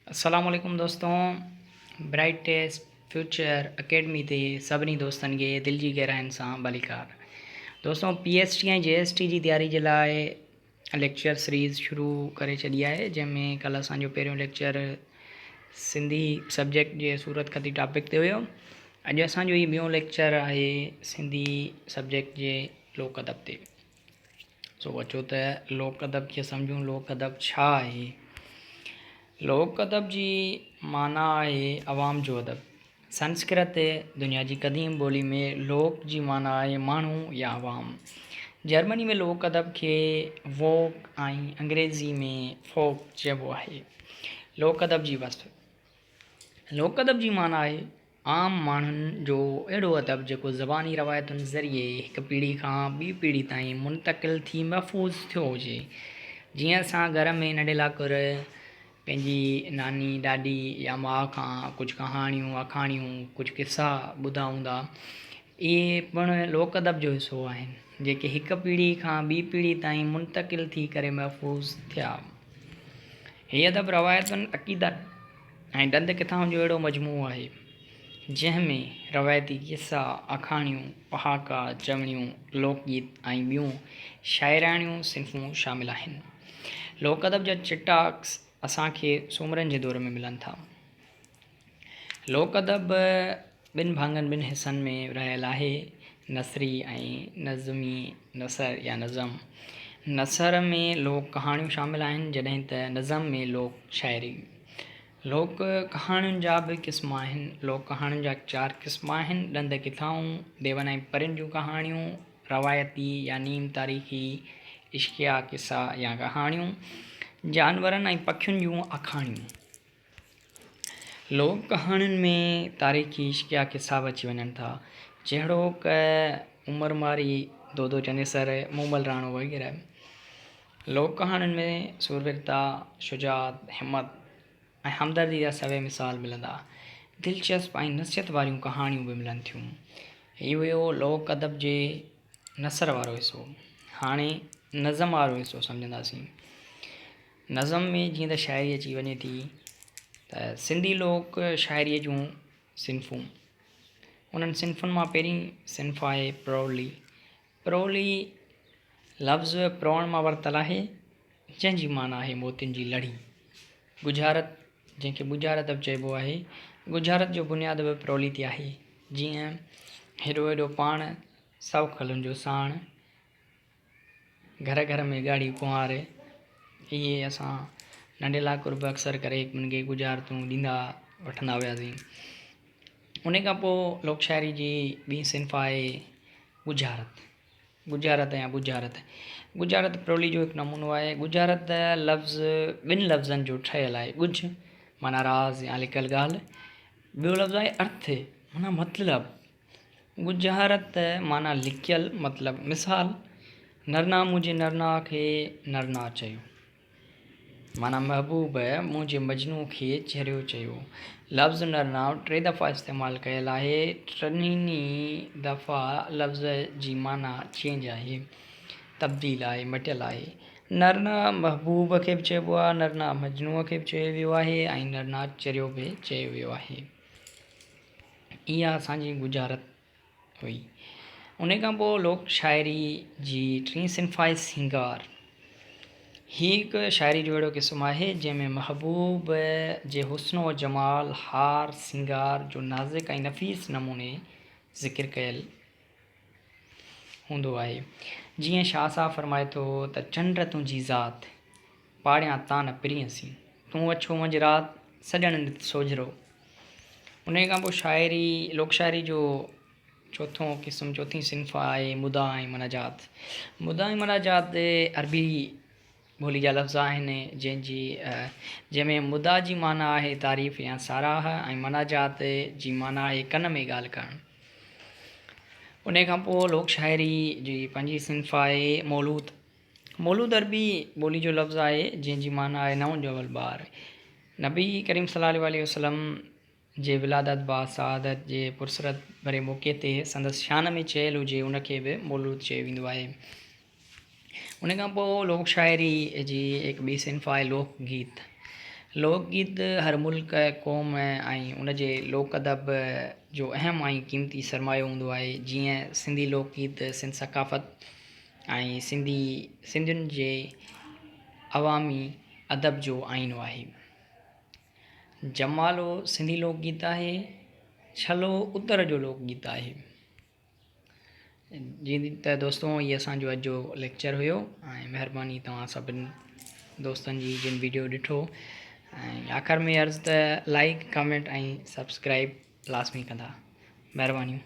अस्सलाम वालेकुम दोस्तों। ब्राइट टेस्ट फ्यूचर अकेडमी ते सभिनी दोस्तनि खे दिलि जी गहराइनि सां भलीकार। दोस्तों PST ऐं JST जी तयारी जे लाइ लेक्चर सीरीज़ शुरू करे छॾी आहे, जंहिंमें कल्ह असांजो पहिरियों लेक्चर सिंधी सब्जेक्ट जे सूरत खती टॉपिक ते हुयो। अॼु असांजो ही ॿियों लेक्चर आहे सिंधी सब्जेक्ट जे लोक अदब ते। सो अचो त लोक अदब खे सम्झूं। लोक अदब छा आहे? लोक अदब जी माना आहे अवाम जो अदब। संस्कृत दुनिया जी क़दीम ॿोली में लोक जी माना आहे माण्हू या अवाम। जर्मनी में लोक अदब खे वोक ऐं अंग्रेज़ी में फोक चइबो आहे। लोक अदब जी वस्तु। लोक अदब जी माना आहे आम माण्हुनि जो अहिड़ो अदब जेको ज़बानी रवायतुनि ज़रिए हिकु पीढ़ी खां ॿी पीढ़ी ताईं मुंतक़िल थी महफ़ूज़ थियो हुजे। जीअं असां घर में नंढे लाकुर पंहिंजी नानी ॾाॾी या माउ खां कुझु कहाणियूं आखाणियूं कुझु किसा ॿुधा हूंदा, इहे पिणु लोक अदब जो हिसो आहिनि, जेके हिकु पीढ़ी खां ॿी पीढ़ी ताईं मुंतक़िल थी करे महफ़ूज़ थिया। हीअ अदब रवायतुनि अक़ीदत ऐं ॾंद किताबनि जो अहिड़ो मजमूओ आहे जंहिंमें रवायती किसा आखाणियूं पहाका चवणियूं लोकगीत ऐं ॿियूं शाइराणियूं सिन्फ़ूं शामिल आहिनि। लोक अदब जा चिटा अक्स असांखे सूमरनि जे दौर में मिलनि था। लोक अदब ॿिनि भाङनि ॿिनि हिसनि में रहियल आहे, नसरी ऐं नज़मी। नसर या नज़म। नसर में लोक कहाणियूं शामिल आहिनि, जॾहिं त नज़म में लोक शाइरी। लोक कहाणियुनि जा बि क़िस्म आहिनि। लोक कहाणियुनि जा 4 क़िस्म आहिनि: ॾंद किथाऊं, देवन ऐं परियुनि जूं कहाणियूं, रवायती या नीम तारीख़ी इश्किया किसा या कहाणियूं, जानवरनि ऐं पखियुनि जूं आखाणियूं। लोक कहाणियुनि में तारीख़ी इश्किया किसा बि अची वञनि था, जहिड़ोक उमरमारी, दोदो चनेसर, मूमल राणो वग़ैरह। लोक कहाणियुनि में सूरवीरता, शुजात, हिम्मत ऐं हमदर्दी जा सभई मिसाल मिलंदा। दिलचस्प ऐं नसीहत वारियूं कहाणियूं बि मिलनि थियूं। हीउ हुयो लोक अदब जे नसर वारो हिसो। हाणे नज़म वारो हिसो सम्झंदासीं। नज़म में जीअं त शाइरी अची वञे थी, त सिंधी लोक शाइरीअ जूं सिन्फ़ूं। उन्हनि सिन्फ़ुनि मां पहिरीं सिन्फ़ आहे प्रोली। प्रोली लफ़्ज़ प्रोण मां वरितलु आहे, जंहिंजी माना आहे मोतियुनि जी लड़ी। गुजारत, जंहिंखे बुजारत बि चइबो आहे, गुजारत जो बुनियादु बि प्रोली ते आहे। जीअं हेॾो हेॾो पाण सौ खलुनि जो साण, घर घर में ॻाढ़ी कुंवार। इहे असां नंढे लाकुर बि अक्सर करे हिकु ॿिनि खे गुजारतूं ॾींदा वठंदा हुआसीं। उन खां पोइ लोक शाइरी जी ॿी सिन्फ़ आहे गुजारत। गुजारत या बुजारत। गुजारत प्रोली जो हिकु नमूनो आहे। गुजारत लफ़्ज़ ॿिनि लफ़्ज़नि जो ठहियलु आहे। गुज माना राज़ या लिकल ॻाल्हि, ॿियो लफ़्ज़ आहे अर्थ माना मतिलबु। गुजारत माना लिकियल मतिलबु। मिसाल, नरना मुंहिंजे नरना खे नरना चयो, माना महबूब मुंहिंजे मजनू खे चरियो चयो। लफ़्ज़ नरना 3 दफ़ा इस्तेमालु कयल आहे। टिनी दफ़ा लफ़्ज़ जी माना चेंज आहे, तब्दील आहे, मटियल आहे। नरना महबूब खे बि चइबो आहे, नरना मजनूअ खे बि चयो वियो आहे, ऐं नरना चरियो बि चयो वियो आहे। इहा असांजी गुजारत हुई। उन खां पोइ लोक शाइरी जी टी सिन्फ़ आहे सिंगार। ही हिकु शाइरी जो अहिड़ो क़िस्म आहे जंहिंमें महबूब जे हुस्न व जमाल, हार सिंगार जो नाज़िक ऐं नफ़ीस नमूने ज़िक्र कयल हूंदो आहे। जीअं शाह साहब फरमाए थो त चंड तुंहिंजी ज़ात, पाड़ियां तान प्रियसी, तूं अछो मंझि राति सॼण नित सोझरो। उन खां पोइ शाइरी लोक शाइरी जो चौथों क़िस्म, चौथी सिन्फ़ आहे मुदा ऐं मनाजात। मुदा ऐं मनाजात अरबी ॿोली जा लफ़्ज़ आहिनि, जंहिंमें मुदा जी माना आहे तारीफ़ या साराह, ऐं मनाजात जी माना आहे कन में ॻाल्हि करणु। उन खां पोइ लोक शाइरी जी पंजी सिन्फ़ आहे मौलूद। मौलूद अरबी ॿोली जो लफ़्ज़ आहे जंहिंजी माना आहे नओं ॼमल ॿार। नबी करीम सल्लल्लाहु अलैहि वसल्लम जे विलादत बासआदत जे पुरसरत भरे मौक़े ते संदसि शान में चयल हुजे, उनखे बि मौलूद चयो वेंदो आहे। उन खां पोइ लोक शाइरी जी हिकु ॿी सिन्फ़ आहे लोक गीत। लोकगीत हर मुल्क क़ौम ऐं उन जे लोक अदब जो अहम ऐं क़ीमती सरमायो हूंदो आहे। जीअं सिंधी लोकगीत सिंध सक़ाफ़त ऐं सिंधियुनि जे अवामी अदब जो आईनो आहे। जमालो सिंधी लोकगीत आहे। छलो उत्तर जो लोकगीत आहे। जी त दोस्तों ये असांजो अॼु जो लेक्चर हुयो ऐं महिरबानी तव्हां सभिनि दोस्तनि जी जिन वीडियो ॾिठो। ऐं आख़िर में अर्ज़ु त लाइक कमेंट ऐं सब्सक्राइब लाज़मी कंदा। महिरबानी।